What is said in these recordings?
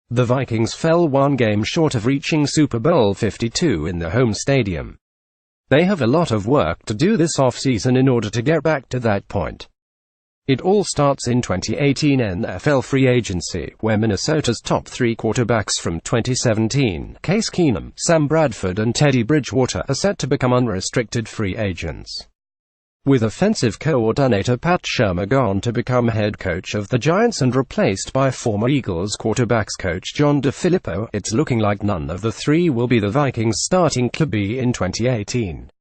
The Vikings fell one game short of reaching Super Bowl 52 in the home stadium. They have a lot of work to do this offseason in order to get back to that point. It all starts in 2018 NFL free agency, where Minnesota's top three quarterbacks from 2017, Case Keenum, Sam Bradford and Teddy Bridgewater, are set to become unrestricted free agents. With offensive coordinator Pat Shurmur gone to become head coach of the Giants and replaced by former Eagles quarterbacks coach John DeFilippo, it's looking like none of the three will be the Vikings' starting QB in 2018.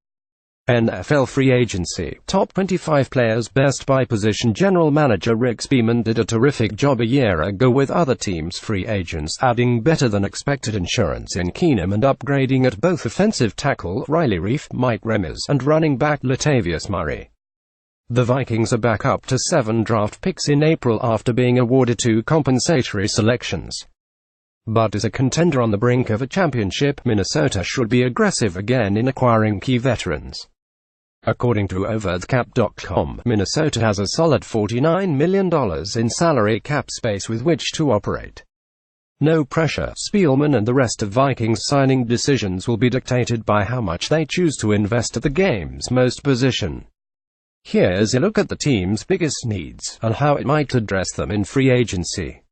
NFL free agency, top 25 players best by position. General manager Rick Spielman did a terrific job a year ago with other teams' free agents, adding better than expected insurance in Keenum and upgrading at both offensive tackle Riley Reiff, Mike Remmers, and running back Latavius Murray. The Vikings are back up to 7 draft picks in April after being awarded 2 compensatory selections. But as a contender on the brink of a championship, Minnesota should be aggressive again in acquiring key veterans. According to overthecap.com, Minnesota has a solid $49 million in salary cap space with which to operate. No pressure. Spielman and the rest of Vikings signing decisions will be dictated by how much they choose to invest at the game's most position. Here's a look at the team's biggest needs, and how it might address them in free agency.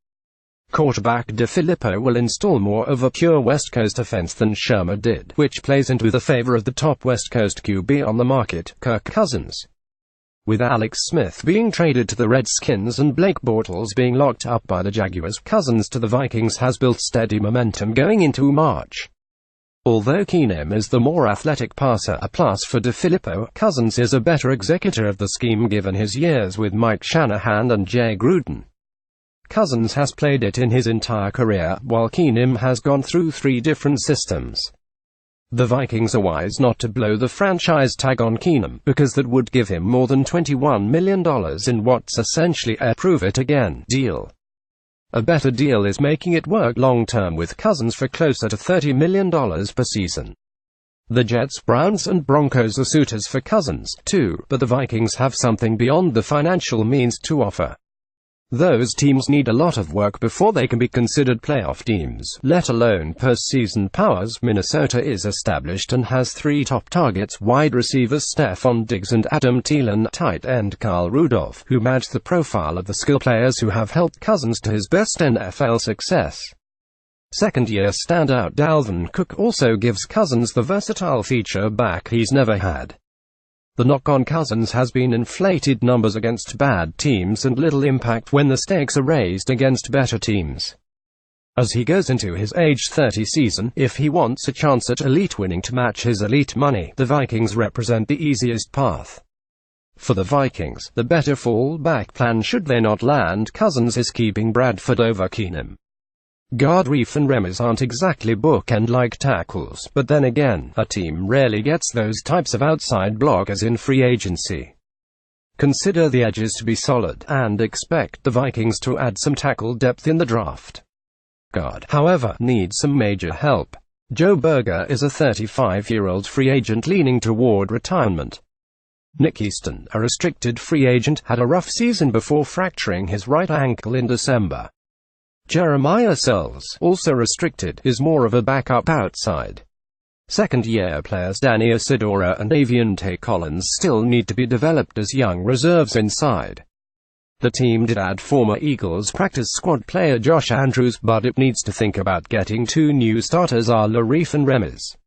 Quarterback DeFilippo will install more of a pure West Coast offense than Shurmur did, which plays into the favor of the top West Coast QB on the market, Kirk Cousins. With Alex Smith being traded to the Redskins and Blake Bortles being locked up by the Jaguars, Cousins to the Vikings has built steady momentum going into March. Although Keenum is the more athletic passer, a plus for DeFilippo, Cousins is a better executor of the scheme given his years with Mike Shanahan and Jay Gruden. Cousins has played it in his entire career, while Keenum has gone through 3 different systems. The Vikings are wise not to blow the franchise tag on Keenum, because that would give him more than $21 million in what's essentially a prove-it-again deal. A better deal is making it work long-term with Cousins for closer to $30 million per season. The Jets, Browns and Broncos are suitors for Cousins, too, but the Vikings have something beyond the financial means to offer. Those teams need a lot of work before they can be considered playoff teams, let alone postseason powers. Minnesota is established and has 3 top targets, wide receivers Stephon Diggs and Adam Thielen, tight end Kyle Rudolph, who match the profile of the skill players who have helped Cousins to his best NFL success. Second-year standout Dalvin Cook also gives Cousins the versatile feature back he's never had. The knock on Cousins has been inflated numbers against bad teams and little impact when the stakes are raised against better teams. As he goes into his age 30 season, if he wants a chance at elite winning to match his elite money, the Vikings represent the easiest path. For the Vikings, the better fallback plan should they not land Cousins is keeping Bradford over Keenum. Guard Reiff and Remmers aren't exactly bookend-like tackles, but then again, a team rarely gets those types of outside blockers in free agency. Consider the edges to be solid, and expect the Vikings to add some tackle depth in the draft. Guard, however, needs some major help. Joe Berger is a 35-year-old free agent leaning toward retirement. Nick Easton, a restricted free agent, had a rough season before fracturing his right ankle in December. Jeremiah Sells, also restricted, is more of a backup outside. Second-year players Danny Isidora and Aviante Collins still need to be developed as young reserves inside. The team did add former Eagles practice squad player Josh Andrews, but it needs to think about getting 2 new starters a la Reiff and Remmers.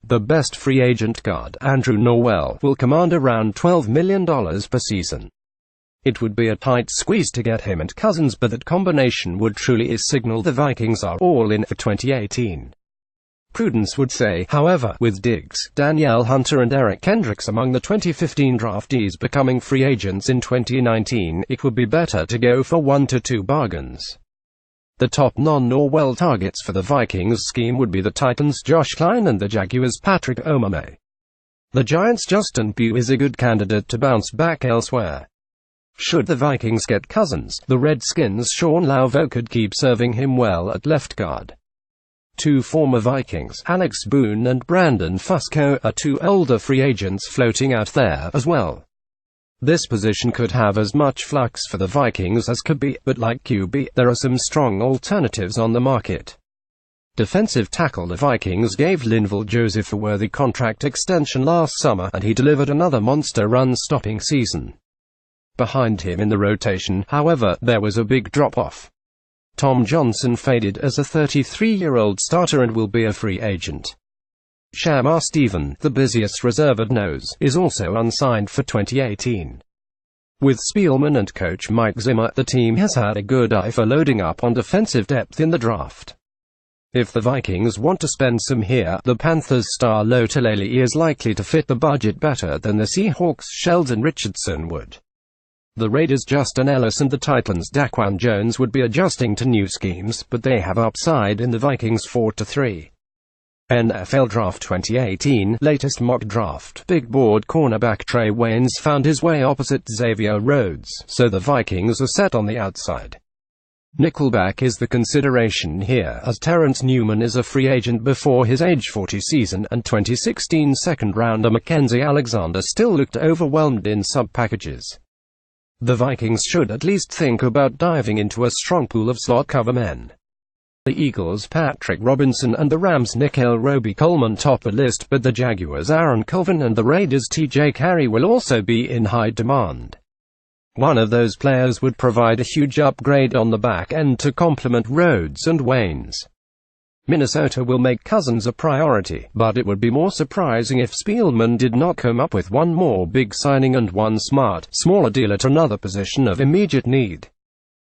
The best free agent guard, Andrew Norwell, will command around $12 million per season. It would be a tight squeeze to get him and Cousins, but that combination would truly signal the Vikings are all in for 2018. Prudence would say, however, with Diggs, Danielle Hunter and Eric Kendricks among the 2015 draftees becoming free agents in 2019, it would be better to go for 1 to 2 bargains. The top non-Norwell targets for the Vikings scheme would be the Titans' Josh Kline and the Jaguars' Patrick Omameh. The Giants' Justin Pugh is a good candidate to bounce back elsewhere. Should the Vikings get Cousins, the Redskins' Sean Lauvo could keep serving him well at left guard. 2 former Vikings, Alex Boone and Brandon Fusco, are 2 older free agents floating out there as well. This position could have as much flux for the Vikings as could be, but like QB, there are some strong alternatives on the market. Defensive tackle: the Vikings gave Linval Joseph a worthy contract extension last summer, and he delivered another monster run-stopping season. Behind him in the rotation, however, there was a big drop-off. Tom Johnson faded as a 33-year-old starter and will be a free agent. Shamar Stephen, the busiest reserve at nose, is also unsigned for 2018. With Spielman and coach Mike Zimmer, the team has had a good eye for loading up on defensive depth in the draft. If the Vikings want to spend some here, the Panthers' star Lotulelei is likely to fit the budget better than the Seahawks' Sheldon Richardson would. The Raiders' Justin Ellis and the Titans' Daquan Jones would be adjusting to new schemes, but they have upside in the Vikings' 4-3. NFL Draft 2018 latest mock draft: big board cornerback Trey Waynes found his way opposite Xavier Rhodes, so the Vikings are set on the outside. Nickelback is the consideration here, as Terrence Newman is a free agent before his age 40 season, and 2016 second-rounder Mackenzie Alexander still looked overwhelmed in sub-packages. The Vikings should at least think about diving into a strong pool of slot cover men. The Eagles' Patrick Robinson and the Rams' Nickel Roby-Coleman top the list, but the Jaguars' Aaron Colvin and the Raiders' TJ Carey will also be in high demand. One of those players would provide a huge upgrade on the back end to complement Rhodes and Waynes. Minnesota will make Cousins a priority, but it would be more surprising if Spielman did not come up with one more big signing and one smaller deal at another position of immediate need.